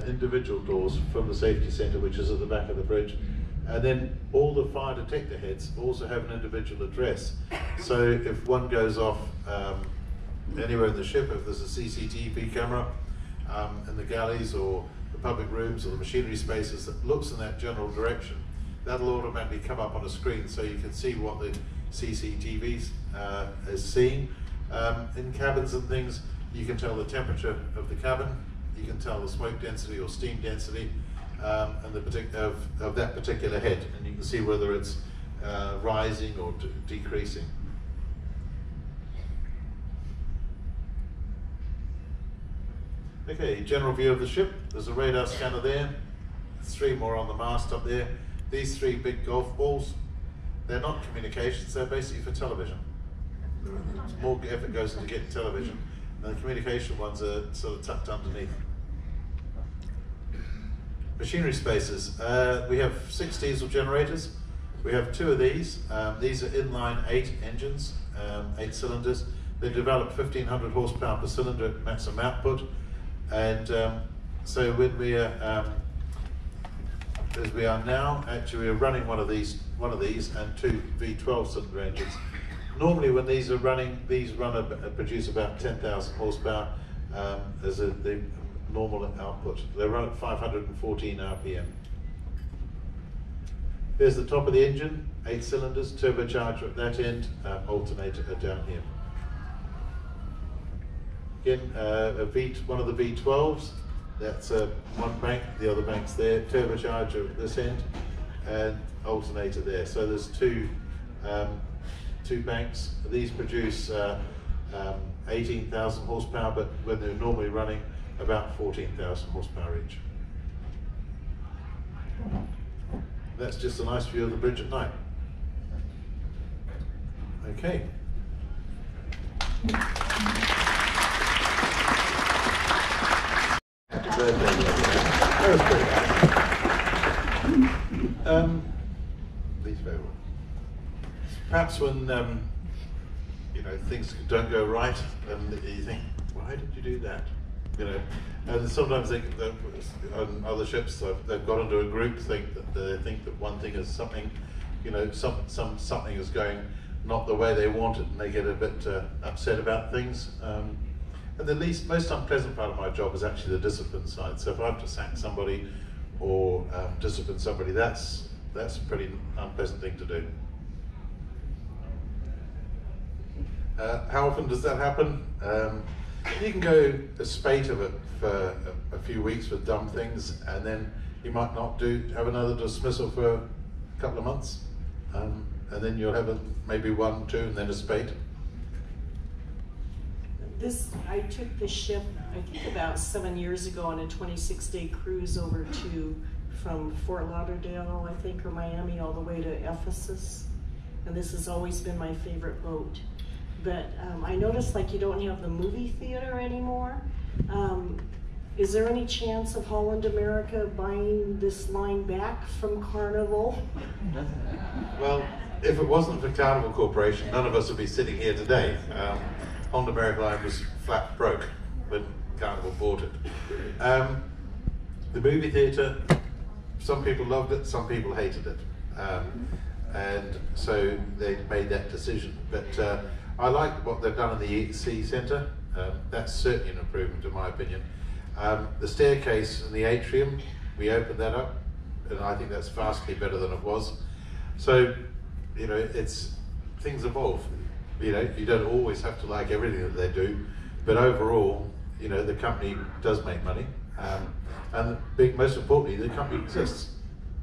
individual doors from the safety centre, which is at the back of the bridge. And then all the fire detector heads also have an individual address. So if one goes off anywhere in the ship, if there's a CCTV camera in the galleys or the public rooms or the machinery spaces that looks in that general direction, that'll automatically come up on a screen so you can see what the CCTV is seeing. In cabins and things, you can tell the temperature of the cabin, you can tell the smoke density or steam density and of that particular head, and you can see whether it's rising or decreasing. Okay, general view of the ship. There's a radar scanner there. There's 3 more on the mast up there. These 3 big golf balls, they're not communications, they're basically for television. More effort goes into getting television, and the communication ones are sort of tucked underneath. Machinery spaces. We have 6 diesel generators. We have 2 of these. These are inline 8 engines, 8 cylinders. They develop 1500 horsepower per cylinder at maximum output. And so when we are, as we are now, actually we're running one of these and 2 V12 cylinder engines. Normally when these are running, these produce about 10,000 horsepower as the normal output. They run at 514 RPM. There's the top of the engine, 8 cylinders, turbocharger at that end, alternator down here. Again, one of the V12s, that's one bank, the other bank's there, turbocharger at this end, and alternator there. So there's two banks. These produce 18,000 horsepower, but when they're normally running, about 14,000 horsepower each. That's just a nice view of the bridge at night. Okay. That was pretty. These very well. Perhaps when you know, things don't go right, and you think, why did you do that? You know, and sometimes on other ships they've got into a group think that one thing is something, you know, something is going not the way they want it, and they get a bit upset about things. And the most unpleasant part of my job is actually the discipline side. So if I have to sack somebody or discipline somebody, that's a pretty unpleasant thing to do. How often does that happen? You can go a spate of it for a few weeks with dumb things, and then you might not have another dismissal for a couple of months, and then you'll have maybe 1, 2, and then a spate. I took the ship, I think about 7 years ago, on a 26-day cruise over from Fort Lauderdale, I think, or Miami, all the way to Ephesus, and this has always been my favorite boat. But I noticed, like, you don't have the movie theater anymore. Is there any chance of Holland America buying this line back from Carnival? Well, if it wasn't for Carnival Corporation, none of us would be sitting here today. Holland America line was flat broke when Carnival bought it. The movie theater, some people loved it, some people hated it. And so they made that decision. But I like what they've done in the EC Centre. That's certainly an improvement in my opinion. The staircase in the atrium, we opened that up, and I think that's vastly better than it was. So, you know, things evolve. You know, you don't always have to like everything that they do, but overall, you know, the company does make money. And most importantly, the company exists,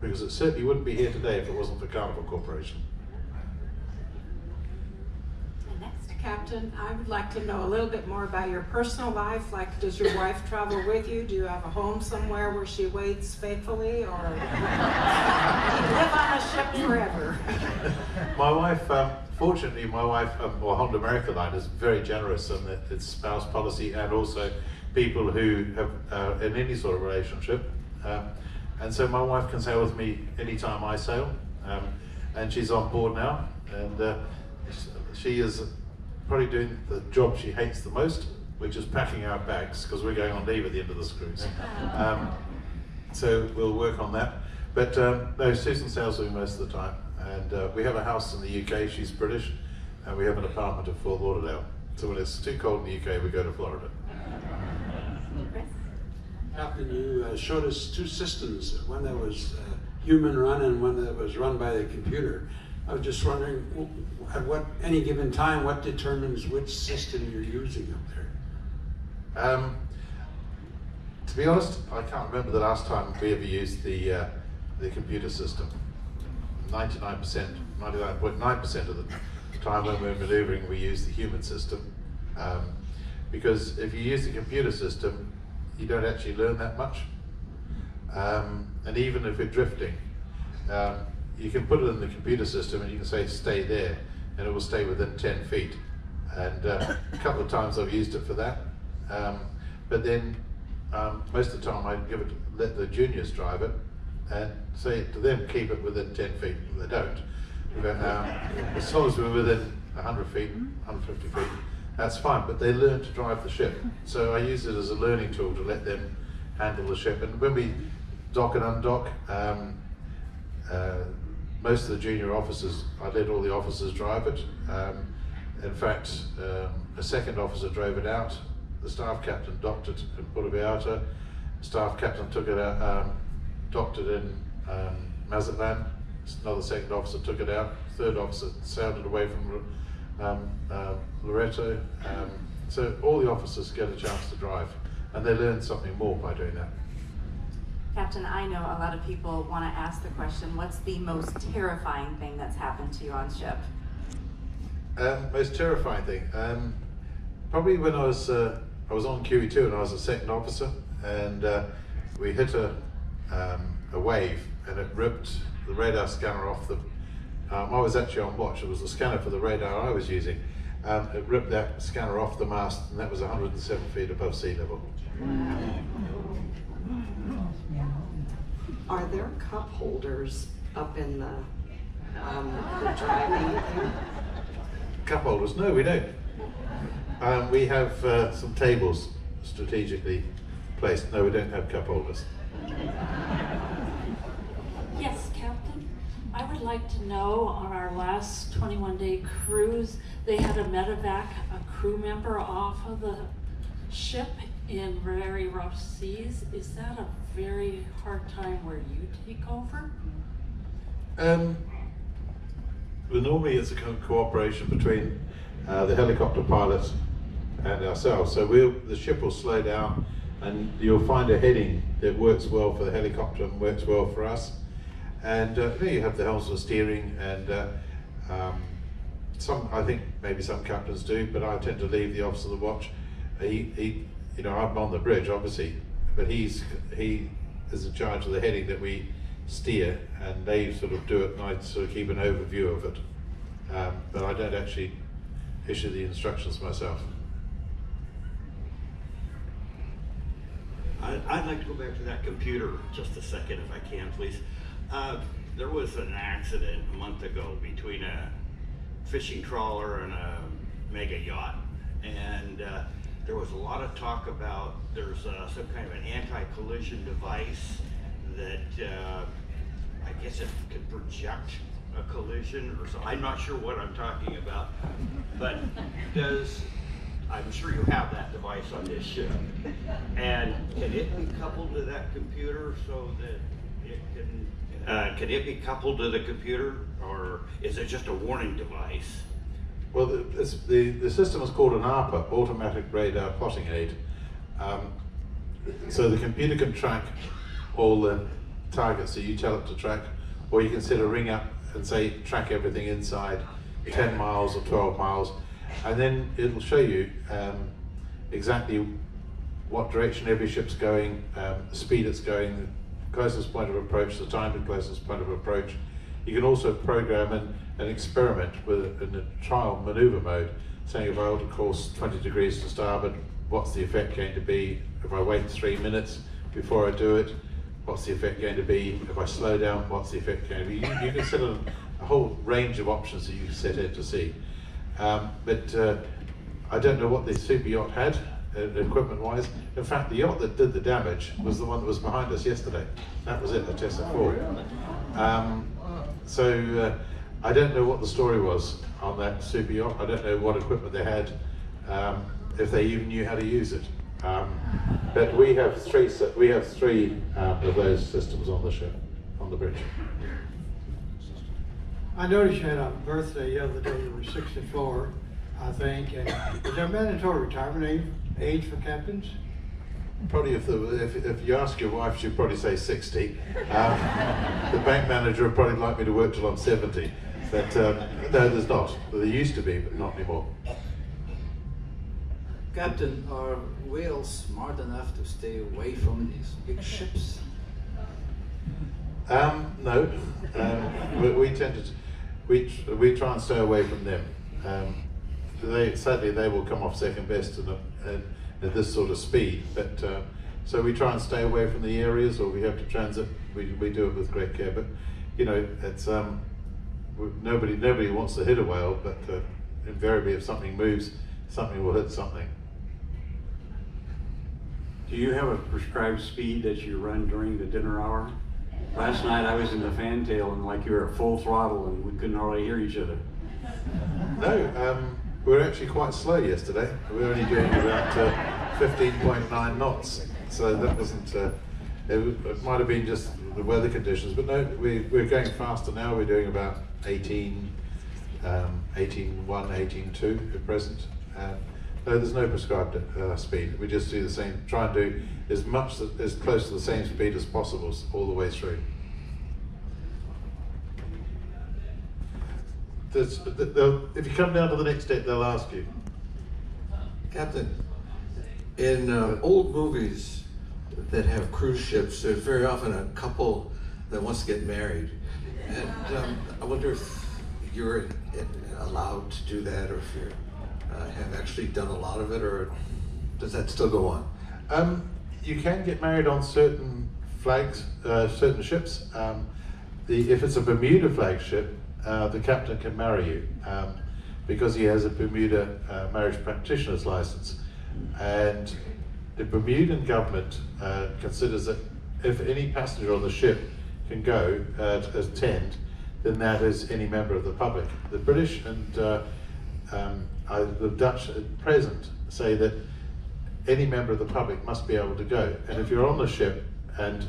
because it certainly wouldn't be here today if it wasn't for Carnival Corporation. Captain, I would like to know a little bit more about your personal life. Like, does your wife travel with you? Do you have a home somewhere where she waits faithfully, or do you live on a ship forever? My wife, fortunately, or Holland America Line is very generous in its spouse policy, and also people who have in any sort of relationship. And so my wife can sail with me anytime I sail, and she's on board now, and she is probably doing the job she hates the most, we're just packing our bags because we're going on leave at the end of this cruise. So we'll work on that. But no, Susan sails with me most of the time. And we have a house in the UK, she's British, and we have an apartment at Fort Lauderdale. So when it's too cold in the UK, we go to Florida. Captain, you showed us two systems, one that was human run and one that was run by the computer. I was just wondering, at any given time, what determines which system you're using up there? To be honest, I can't remember the last time we ever used the computer system. 99.9% of the time when we're maneuvering, we use the human system. Because if you use the computer system, you don't actually learn that much. And even if you're drifting, you can put it in the computer system and you can say stay there, and it will stay within 10 feet. And a couple of times I've used it for that. But then most of the time I let the juniors drive it and say to them, keep it within 10 feet. They don't. But, as long as we're within 100 feet, 150 feet, that's fine, but they learn to drive the ship. So I use it as a learning tool to let them handle the ship. And when we dock and undock, most of the junior officers, I let all the officers drive it. In fact, a second officer drove it out, the staff captain docked it in Puerto Vallarta, the staff captain took it out, docked it in Mazatlan, another second officer took it out, third officer sailed it away from Loreto. So all the officers get a chance to drive, and they learn something more by doing that. Captain, I know a lot of people want to ask the question, what's the most terrifying thing that's happened to you on ship? Most terrifying thing? Probably when I was on QE2 and I was a second officer, and we hit a wave and it ripped the radar scanner off the... I was actually on watch, it was the scanner for the radar I was using. It ripped that scanner off the mast, and that was 107 feet above sea level. Are there cup holders up in the driving there? Cup holders? No, we don't. We have some tables strategically placed. No, we don't have cup holders. Yes, Captain. I would like to know, on our last 21-day cruise, they had to medevac a crew member off of the ship in very rough seas. Is that a very hard time where you take over? Well, normally it's a cooperation between the helicopter pilot and ourselves. So the ship will slow down, and you'll find a heading that works well for the helicopter and works well for us. And you have the helmsman steering, and I think maybe some captains do, but I tend to leave the officer of the watch. I'm on the bridge, obviously, but he is in charge of the heading that we steer, and they sort of do it, and I sort of keep an overview of it. But I don't actually issue the instructions myself. I'd like to go back to that computer just a second, if I can, please. There was an accident a month ago between a fishing trawler and a mega yacht, and there was a lot of talk about there's some kind of an anti-collision device that I guess it could project a collision or so. I'm not sure what I'm talking about, but I'm sure you have that device on this ship. And can it be coupled to that computer so that it can it be coupled to the computer, or is it just a warning device? Well, the system is called an ARPA, Automatic Radar Plotting Aid. So the computer can track all the targets that you tell it to track, or you can set a ring up and say track everything inside 10 miles or 12 miles, and then it'll show you exactly what direction every ship's going, the speed it's going, the closest point of approach, the time to closest point of approach. You can also program an experiment in a trial maneuver mode, saying if I alter course 20 degrees to starboard, what's the effect going to be? If I wait 3 minutes before I do it, what's the effect going to be? If I slow down, what's the effect going to be? You can set a whole range of options that you can set in to see. But I don't know what the super yacht had, equipment-wise. In fact, the yacht that did the damage was the one that was behind us yesterday. That was it, the Tessa 4. So I don't know what the story was on that super yacht. I don't know what equipment they had, if they even knew how to use it. But we have three of those systems on the ship, on the bridge. I noticed you had a birthday the other day. You were 64, I think. And is there a mandatory retirement age for captains? Probably if you ask your wife, she'd probably say 60. The bank manager would probably like me to work till I'm 70. But no, there's not. There used to be, but not anymore. Captain, are whales smart enough to stay away from these big ships? No. We tend to we try and stay away from them. Sadly, they will come off second best at this sort of speed. But so we try and stay away from the areas, or we have to transit. We do it with great care. But you know, it's nobody wants to hit a whale, but invariably, if something moves, something will hit something. Do you have a prescribed speed that you run during the dinner hour? Last night I was in the fantail and like you were at full throttle and we couldn't hardly hear each other. No, we were actually quite slow yesterday. We were only doing about 15.9 knots, so that wasn't. It might have been just the weather conditions, but no, we're going faster now. We're doing about 18.1, 18.2 at present. No, there's no prescribed speed. We just do the same, try and do as close to the same speed as possible all the way through. If you come down to the next deck, they'll ask you. Captain, in old movies that have cruise ships, there's very often a couple that wants to get married. And I wonder if you're allowed to do that, or if you have actually done a lot of it, or does that still go on? You can get married on certain flags, certain ships. If it's a Bermuda flagship, the captain can marry you because he has a Bermuda marriage practitioner's license. And the Bermudan government considers that if any passenger on the ship can go attend, then that is any member of the public. The British and the Dutch at present say that any member of the public must be able to go. And if you're on the ship and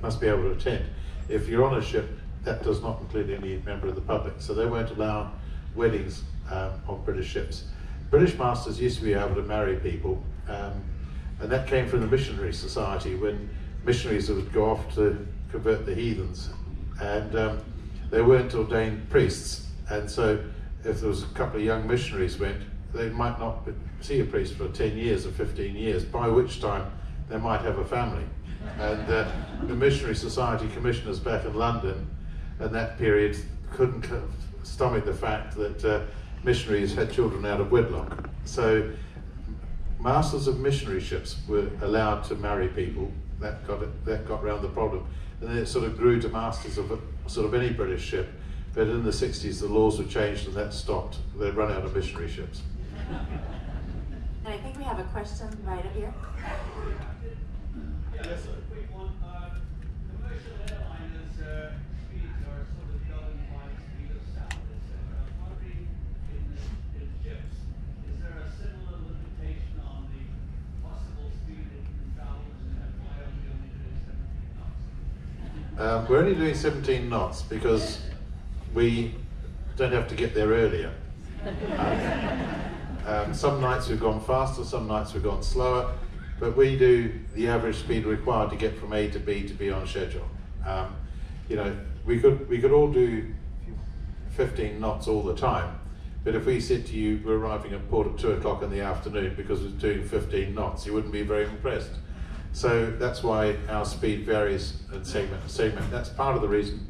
must be able to attend. If you're on a ship, that does not include any member of the public. So they won't allow weddings on British ships. British masters used to be able to marry people, and that came from the missionary society when missionaries would go off to convert the heathens, and they weren't ordained priests. And so if there was a couple of young missionaries went, they might not see a priest for 10 years or 15 years, by which time they might have a family. And the missionary society commissioners back in London in that period couldn't stomach the fact that missionaries had children out of wedlock. So masters of missionary ships were allowed to marry people. That got around the problem. And then it sort of grew to masters of sort of any British ship. But in the 60s, the laws were changed and that stopped. They'd run out of missionary ships. And I think we have a question right up here. Yes, sir. Quick one. Commercial airliners' speeds are sort of governed by the speed of sound, etc. Wondering in ships, is there a similar limitation on the possible speed that you can travel, and why are we only doing 17 knots? We're only doing 17 knots because we don't have to get there earlier. Some nights we've gone faster, some nights we've gone slower, but we do the average speed required to get from A to B to be on schedule. You know, we could all do 15 knots all the time, but if we said to you we're arriving at port at 2 o'clock in the afternoon because we're doing 15 knots, you wouldn't be very impressed. So that's why our speed varies in segment to segment. That's part of the reason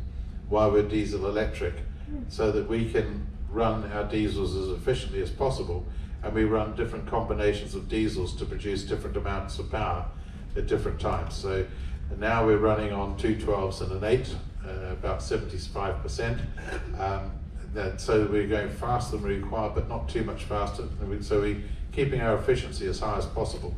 why we're diesel electric, so that we can run our diesels as efficiently as possible, and we run different combinations of diesels to produce different amounts of power at different times. So now we're running on 2 12s and an 8, about 75%. So we're going faster than we require, but not too much faster. So we keeping our efficiency as high as possible.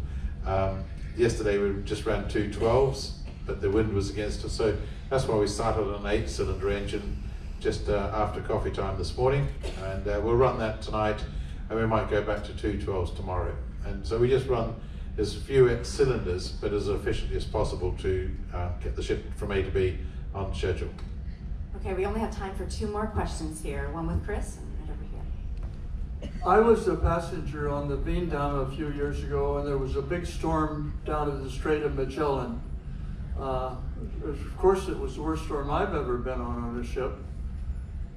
Yesterday we just ran 2 12s, but the wind was against us, so that's why we started an 8-cylinder engine just after coffee time this morning, and we'll run that tonight, and we might go back to 2 12s tomorrow. And so we just run as few cylinders, but as efficiently as possible to get the ship from A to B on schedule. Okay, we only have time for 2 more questions here. One with Chris and right over here. I was a passenger on the Veendam a few years ago, and there was a big storm down at the Strait of Magellan. Of course, it was the worst storm I've ever been on a ship.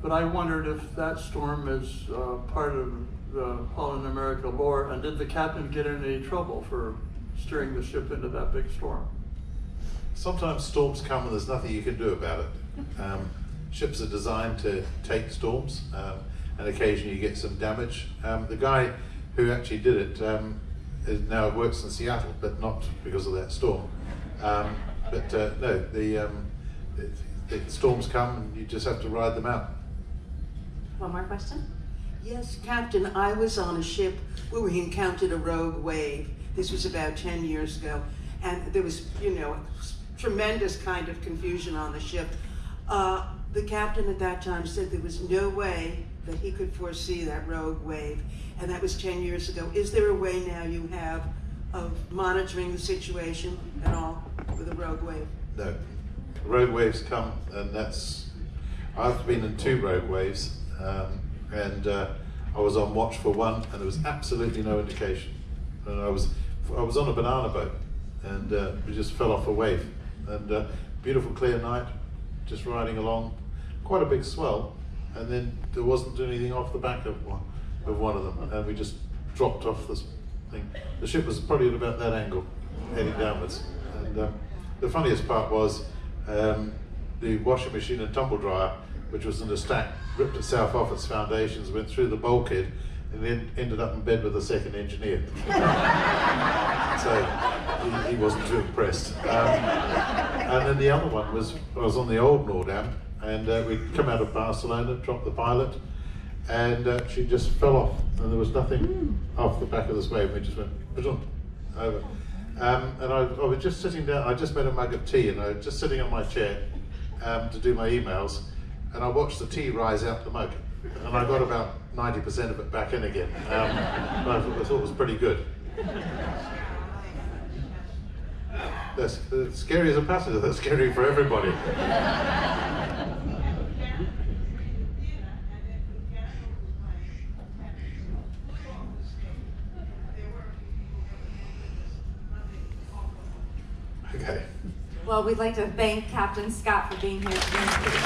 But I wondered if that storm is part of the Holland America lore, and did the captain get in any trouble for steering the ship into that big storm? Sometimes storms come and there's nothing you can do about it. Ships are designed to take storms, and occasionally you get some damage. The guy who actually did it now works in Seattle, but not because of that storm. No, the storms come and you just have to ride them out. One more question? Yes, Captain, I was on a ship where we encountered a rogue wave. This was about 10 years ago, and there was, tremendous kind of confusion on the ship. The captain at that time said there was no way that he could foresee that rogue wave, and that was 10 years ago. Is there a way now you have of monitoring the situation at all with a rogue wave? No. Rogue waves come, and I've been in 2 rogue waves, and I was on watch for one, and there was absolutely no indication. And I was on a banana boat, and we just fell off a wave. And beautiful clear night, just riding along, quite a big swell, and then there wasn't anything off the back of one of them, and we just dropped off this thing. The ship was probably at about that angle, heading downwards. And the funniest part was the washing machine and tumble dryer, which was in a stack, ripped itself off its foundations, went through the bulkhead, and then ended up in bed with the second engineer. So he wasn't too impressed. And then the other one was, I was on the old Eurodam, and we'd come out of Barcelona, dropped the pilot, and she just fell off, and there was nothing off the back of this wave. We just went, over. And I was just sitting down, I just made a mug of tea, and I was just sitting on my chair to do my emails, and I watched the tea rise out the mug, and I got about 90% of it back in again. I thought it was pretty good. That's scary as a passenger, that's scary for everybody. Okay. Well, we'd like to thank Captain Scott for being here today.